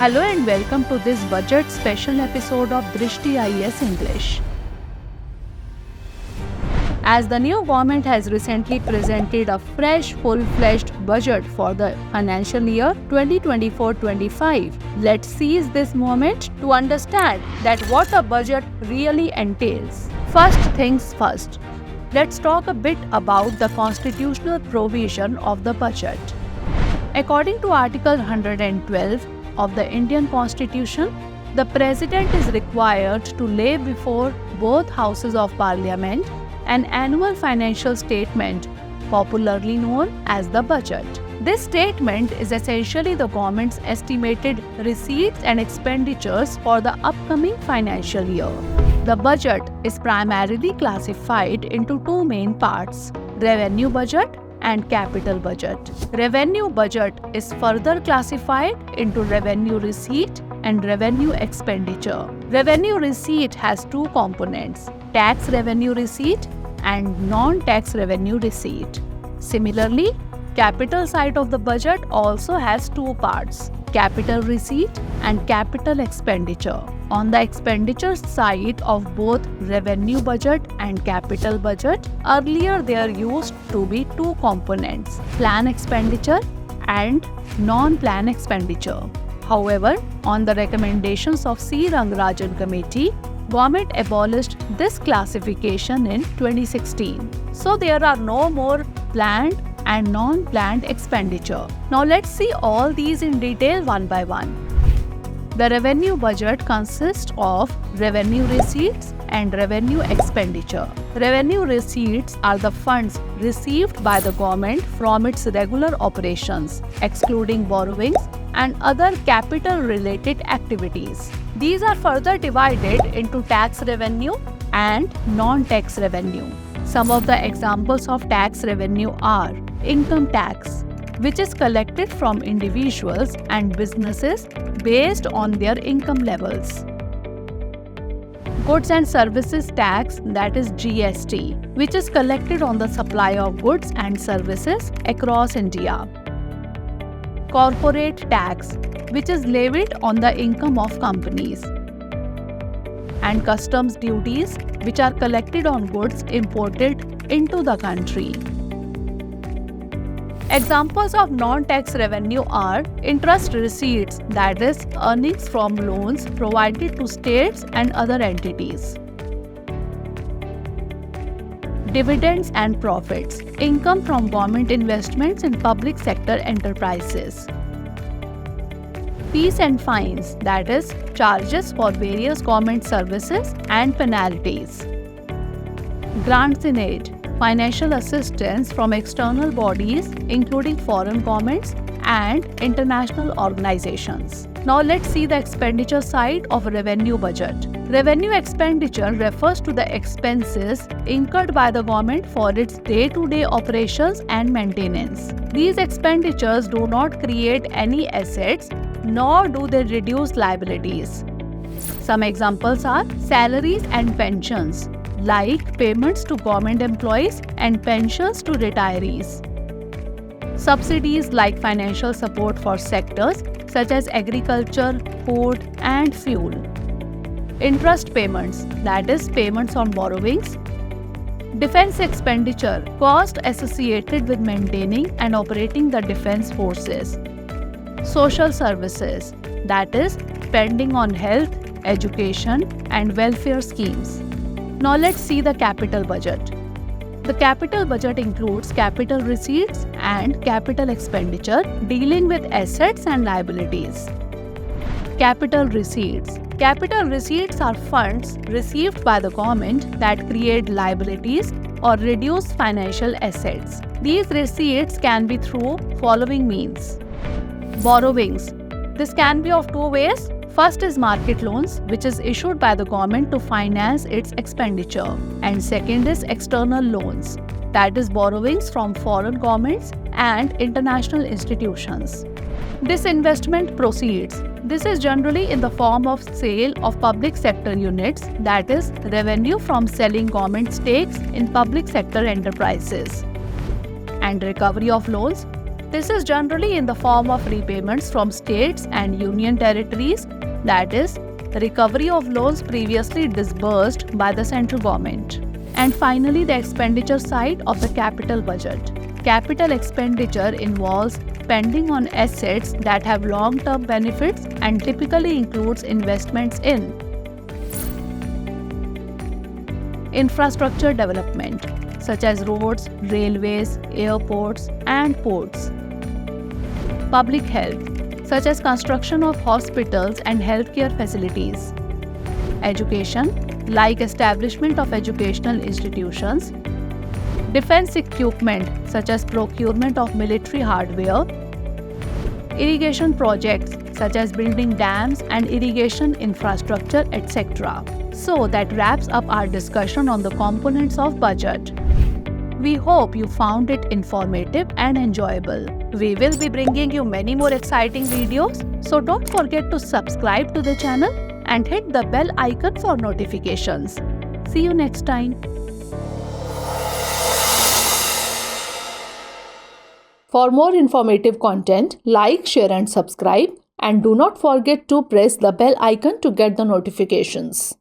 Hello and welcome to this budget special episode of Drishti IAS English. As the new government has recently presented a fresh, full-fledged budget for the financial year 2024-25, let's seize this moment to understand that what a budget really entails. First things first, let's talk a bit about the constitutional provision of the budget. According to Article 112 of the Indian Constitution, the President is required to lay before both Houses of Parliament an annual financial statement, popularly known as the budget. This statement is essentially the government's estimated receipts and expenditures for the upcoming financial year. The budget is primarily classified into two main parts: revenue budget and capital budget. Revenue budget is further classified into revenue receipt and revenue expenditure. Revenue receipt has two components: tax revenue receipt and non-tax revenue receipt. Similarly, capital side of the budget also has two parts: capital receipt and capital expenditure. On the expenditure side of both revenue budget and capital budget, earlier there used to be two components: plan expenditure and non-plan expenditure. However, on the recommendations of 𝐠𝐲 Committee, government abolished this classification in 2016. So there are no more planned and non-planned expenditure. Now let's see all these in detail one by one. The revenue budget consists of revenue receipts and revenue expenditure. Revenue receipts are the funds received by the government from its regular operations, excluding borrowings and other capital-related activities. These are further divided into tax revenue and non-tax revenue. Some of the examples of tax revenue are income tax, which is collected from individuals and businesses based on their income levels. Goods and services tax, that is GST, which is collected on the supply of goods and services across India. Corporate tax, which is levied on the income of companies. And customs duties, which are collected on goods imported into the country. Examples of non-tax revenue are interest receipts, that is, earnings from loans provided to states and other entities. Dividends and profits, income from government investments in public sector enterprises. Fees and fines, that is, charges for various government services and penalties. Grants in aid, financial assistance from external bodies including foreign governments and international organizations. Now let's see the expenditure side of revenue budget. Revenue expenditure refers to the expenses incurred by the government for its day-to-day operations and maintenance. These expenditures do not create any assets, nor do they reduce liabilities. Some examples are salaries and pensions, like payments to government employees and pensions to retirees. Subsidies like financial support for sectors such as agriculture, food, and fuel. Interest payments, that is, payments on borrowings. Defense expenditure, cost associated with maintaining and operating the defense forces. Social services, that is, spending on health, education, and welfare schemes. Now let's see the capital budget. The capital budget includes capital receipts and capital expenditure dealing with assets and liabilities. Capital receipts. Capital receipts are funds received by the government that create liabilities or reduce financial assets. These receipts can be through following means. Borrowings. This can be of two ways. First is market loans, which is issued by the government to finance its expenditure. And second is external loans, that is borrowings from foreign governments and international institutions. Disinvestment proceeds. This is generally in the form of sale of public sector units, that is revenue from selling government stakes in public sector enterprises. And recovery of loans. This is generally in the form of repayments from states and union territories, that is, recovery of loans previously disbursed by the central government. And finally, the expenditure side of the capital budget. Capital expenditure involves spending on assets that have long-term benefits and typically includes investments in infrastructure development, such as roads, railways, airports, and ports. Public health, such as construction of hospitals and healthcare facilities. Education, like establishment of educational institutions. Defense equipment, such as procurement of military hardware. Irrigation projects, such as building dams and irrigation infrastructure, etc. So that wraps up our discussion on the components of budget. We hope you found it informative and enjoyable. We will be bringing you many more exciting videos, so don't forget to subscribe to the channel and hit the bell icon for notifications. See you next time. For more informative content, like, share and subscribe, and do not forget to press the bell icon to get the notifications.